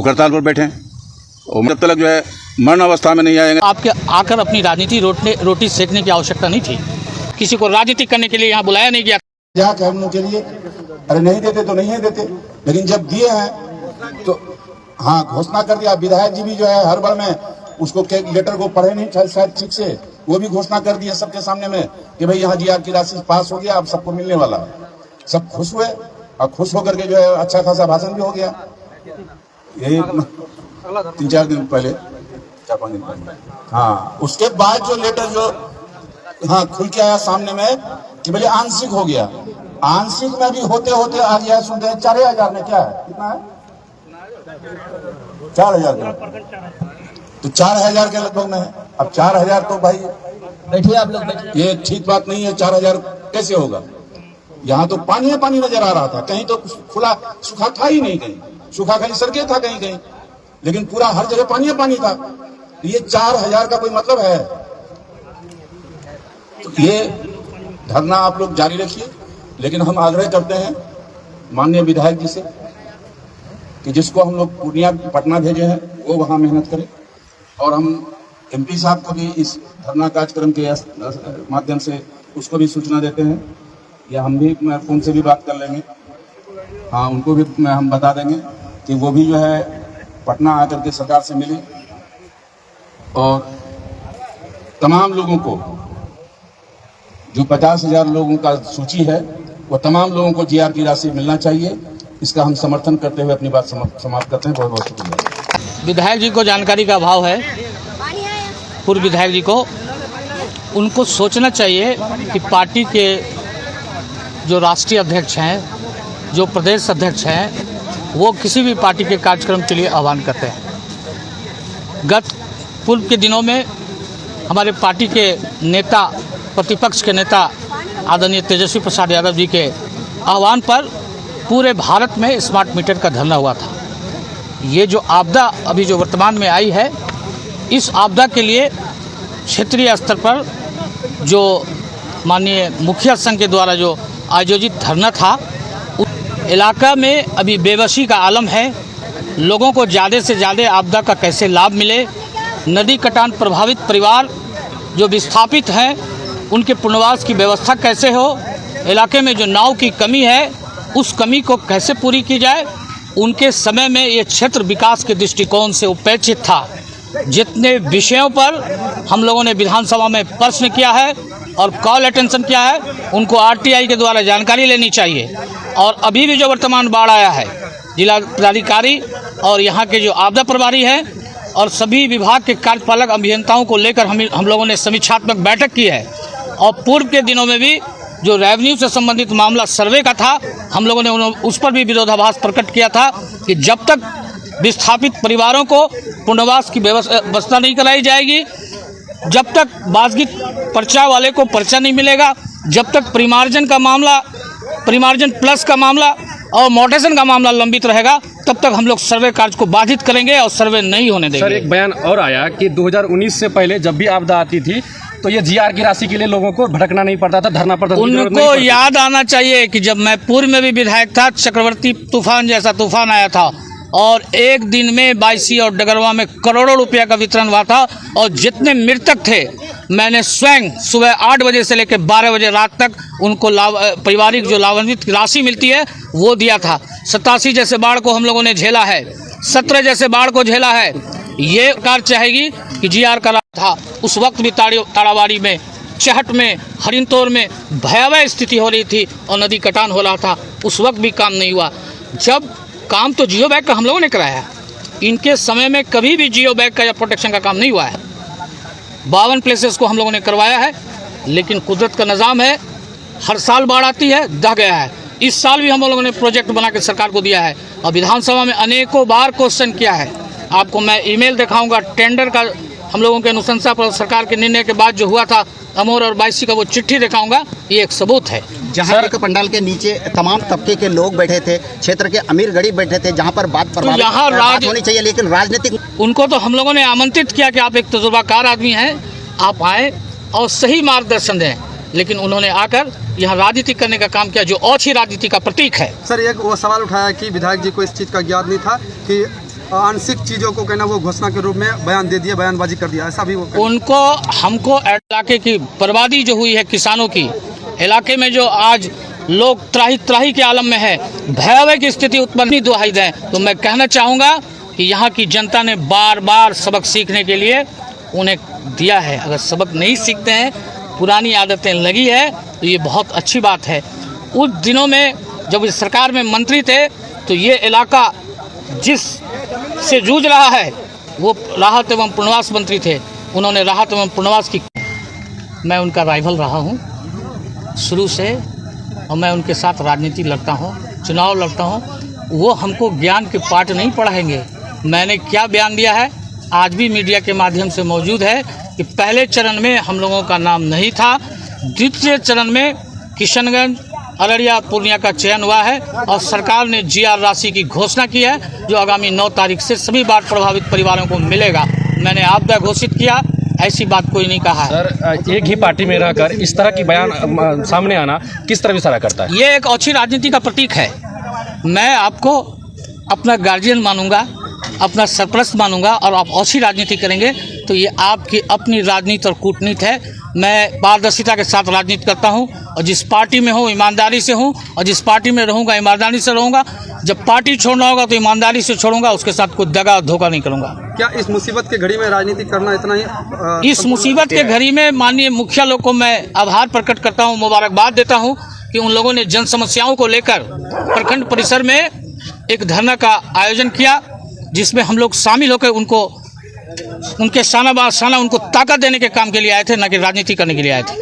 भूख हड़ताल पर बैठे हैं और जब तक जो है मरण अवस्था में नहीं आएंगे। आपके आकर अपनी राजनीति रोटी सेकने की आवश्यकता नहीं थी। किसी को राजनीति करने के लिए यहाँ बुलाया नहीं गया। क्या करने के लिए, अरे नहीं देते तो नहीं देते, लेकिन जब दिए हैं तो हाँ घोषणा कर दिया। विधायक जी भी जो है हड़बड़ में उसको लेटर को पढ़े नहीं शायद ठीक से, वो भी घोषणा कर दिया सबके सामने में कि भाई यहाँ जीआर की राशि पास हो गया, अब सबको मिलने वाला है। सब खुश हुए और खुश होकर के जो है अच्छा खासा भाषण भी हो गया। यही 3-4 दिन पहले, 4-5 दिन पहले। हाँ, उसके बाद जो लेटर जो हाँ खुल के आया सामने में कि भले आंशिक हो गया, आंशिक में भी होते होते आ गया। सुनते हैं 4000 में क्या है, कितना है 4000 का, तो 4000 के लगभग में है। अब 4000 तो भाई बैठिए आप लोग बैठिए। ये ठीक बात नहीं है। 4000 कैसे होगा? यहाँ तो पानी पानी नजर आ रहा था, कहीं तो खुला सूखा था ही नहीं, कहीं सूखा खाली सड़कें था कहीं कहीं, लेकिन पूरा हर जगह पानी पानी था। ये 4000 का कोई मतलब है? तो ये धरना आप लोग जारी रखिए, लेकिन हम आग्रह करते हैं माननीय विधायक जी से कि जिसको हम लोग पूर्णिया पटना भेजे हैं वो वहाँ मेहनत करें, और हम एमपी साहब को भी इस धरना कार्यक्रम के माध्यम से उसको भी सूचना देते हैं, या हम भी फोन से भी बात कर लेंगे। हाँ, उनको भी हम बता देंगे कि वो भी जो है पटना आकर के सरकार से मिले और तमाम लोगों को, जो 50,000 लोगों का सूची है, वो तमाम लोगों को जीआर की राशि मिलना चाहिए। इसका हम समर्थन करते हुए अपनी बात समाप्त करते हैं। बहुत बहुत शुक्रिया। विधायक जी को जानकारी का अभाव है। पूर्व विधायक जी को उनको सोचना चाहिए कि पार्टी के जो राष्ट्रीय अध्यक्ष हैं, जो प्रदेश अध्यक्ष हैं, वो किसी भी पार्टी के कार्यक्रम के लिए आह्वान करते हैं। पूर्व के दिनों में हमारे पार्टी के नेता, प्रतिपक्ष के नेता आदरणीय तेजस्वी प्रसाद यादव जी के आह्वान पर पूरे भारत में स्मार्ट मीटर का धरना हुआ था। ये जो आपदा अभी जो वर्तमान में आई है, इस आपदा के लिए क्षेत्रीय स्तर पर जो माननीय मुखिया संघ के द्वारा जो आयोजित धरना था, इलाका में अभी बेबसी का आलम है। लोगों को ज़्यादा से ज़्यादा आपदा का कैसे लाभ मिले, नदी कटान प्रभावित परिवार जो विस्थापित हैं उनके पुनर्वास की व्यवस्था कैसे हो, इलाके में जो नाव की कमी है उस कमी को कैसे पूरी की जाए। उनके समय में ये क्षेत्र विकास के दृष्टिकोण से उपेक्षित था। जितने विषयों पर हम लोगों ने विधानसभा में प्रश्न किया है और कॉल अटेंशन किया है, उनको आरटीआई के द्वारा जानकारी लेनी चाहिए। और अभी भी जो वर्तमान बाढ़ आया है, जिला पदाधिकारी और यहाँ के जो आपदा प्रभारी हैं और सभी विभाग के कार्यपालक अभियंताओं को लेकर हम लोगों ने समीक्षात्मक बैठक की है। और पूर्व के दिनों में भी जो रेवेन्यू से संबंधित मामला सर्वे का था, हम लोगों ने उस पर भी विरोधाभास प्रकट किया था कि जब तक विस्थापित परिवारों को पुनर्वास की व्यवस्था नहीं कराई जाएगी, जब तक बाज़गी पर्चा वाले को पर्चा नहीं मिलेगा, जब तक परिमार्जन का मामला, परिमार्जन प्लस का मामला और मोटेशन का मामला लंबित रहेगा, तब तक हम लोग सर्वे कार्य को बाधित करेंगे और सर्वे नहीं होने देंगे। सर, एक बयान और आया कि 2019 से पहले जब भी आपदा आती थी तो ये जीआर की राशि के लिए लोगों को भटकना नहीं पड़ता था, धरना पड़ता था। उनको याद आना चाहिए कि जब मैं पूर्व में भी विधायक था, चक्रवर्ती तूफान जैसा तूफान आया था और एक दिन में बायसी और डगरवा में करोड़ों रुपया का वितरण हुआ था। और जितने मृतक थे, मैंने स्वयं सुबह 8 बजे से लेकर 12 बजे रात तक उनको पारिवारिक जो लाभान्वित राशि मिलती है वो दिया था। 87 जैसे बाढ़ को हम लोगों ने झेला है, 17 जैसे बाढ़ को झेला है। ये सरकार चाहेगी कि जीआर का था, उस वक्त भी ताड़ावाड़ी में, चहट में, हरिनतोर में भयावह स्थिति हो रही थी और नदी कटान हो रहा था, उस वक्त भी काम नहीं हुआ। जब काम तो जियो बैग का हम लोगों ने कराया है, इनके समय में कभी भी जियो बैग का या प्रोटेक्शन का काम नहीं हुआ है। 52 प्लेसेस को हम लोगों ने करवाया है, लेकिन कुदरत का निज़ाम है, हर साल बाढ़ आती है, दह गया है। इस साल भी हम लोगों ने प्रोजेक्ट बना के सरकार को दिया है और विधानसभा में अनेकों बार क्वेश्चन किया है। आपको मैं ईमेल दिखाऊंगा, टेंडर का हम लोगों के अनुशंसा पर सरकार के निर्णय के बाद जो हुआ था अमोर और बायसी का वो चिट्ठी दिखाऊंगा, ये एक सबूत है। जहाँ एक पंडाल के नीचे तमाम तबके के लोग बैठे थे, क्षेत्र के अमीर गरीब बैठे थे, जहाँ पर बात तो यहाँ होनी चाहिए, लेकिन राजनीतिक उनको तो हम लोगों ने आमंत्रित किया कि आप एक तजुर्बाकार आदमी हैं, आप आएँ और सही मार्गदर्शन दें, लेकिन उन्होंने आकर यहाँ राजनीति करने का काम किया, जो अच्छी राजनीति का प्रतीक है। सर, एक वो सवाल उठाया कि विधायक जी को इस चीज़ का ज्ञात नहीं था कि आंशिक चीज़ों को कहना वो घोषणा के रूप में बयान दे दिया, बयानबाजी कर दिया, ऐसा भी वो उनको हमको इलाके की बर्बादी जो हुई है किसानों की, इलाके में जो आज लोग त्राही त्राही के आलम में है, भयावह की स्थिति उत्पन्न दुहाई दें, तो मैं कहना चाहूँगा कि यहाँ की जनता ने बार बार सबक सीखने के लिए उन्हें दिया है। अगर सबक नहीं सीखते हैं, पुरानी आदतें लगी है, तो ये बहुत अच्छी बात है। उस दिनों में जब इस सरकार में मंत्री थे तो ये इलाका जिस से जूझ रहा है वो राहत एवं पुनर्वास मंत्री थे, उन्होंने राहत एवं पुनर्वास की। मैं उनका राइवल रहा हूँ शुरू से, और मैं उनके साथ राजनीति लड़ता हूँ, चुनाव लड़ता हूँ। वो हमको ज्ञान के पाठ नहीं पढ़ाएंगे। मैंने क्या बयान दिया है आज भी मीडिया के माध्यम से मौजूद है कि पहले चरण में हम लोगों का नाम नहीं था, द्वितीय चरण में किशनगंज, अररिया, पूर्णिया का चयन हुआ है और सरकार ने जीआर राशि की घोषणा की है, जो आगामी 9 तारीख से सभी बाढ़ प्रभावित परिवारों को मिलेगा। मैंने आपदा घोषित किया, ऐसी बात कोई नहीं कहा है। सर, एक ही पार्टी में रहकर इस तरह की बयान सामने आना किस तरह इशारा करता है? ये एक अच्छी राजनीति का प्रतीक है। मैं आपको अपना गार्जियन मानूंगा, अपना सरपरस्त मानूंगा, और आप अच्छी राजनीति करेंगे तो ये आपकी अपनी राजनीति और कूटनीति है। मैं पारदर्शिता के साथ राजनीति करता हूं और जिस पार्टी में हूं ईमानदारी से हूं, और जिस पार्टी में रहूंगा ईमानदारी से रहूंगा। जब पार्टी छोड़ना होगा तो ईमानदारी से छोड़ूंगा, उसके साथ कोई दगा धोखा नहीं करूंगा। क्या इस मुसीबत के घड़ी में राजनीति करना इतना ही इस मुसीबत के घड़ी में माननीय मुखिया लोग को मैं आभार प्रकट करता हूं, मुबारकबाद देता हूं कि उन लोगों ने जन समस्याओं को लेकर प्रखंड परिसर में एक धरना का आयोजन किया, जिसमें हम लोग शामिल होकर उनको उनके शाना उनको ताकत देने के काम के लिए आए थे, न कि राजनीति करने के लिए आए थे।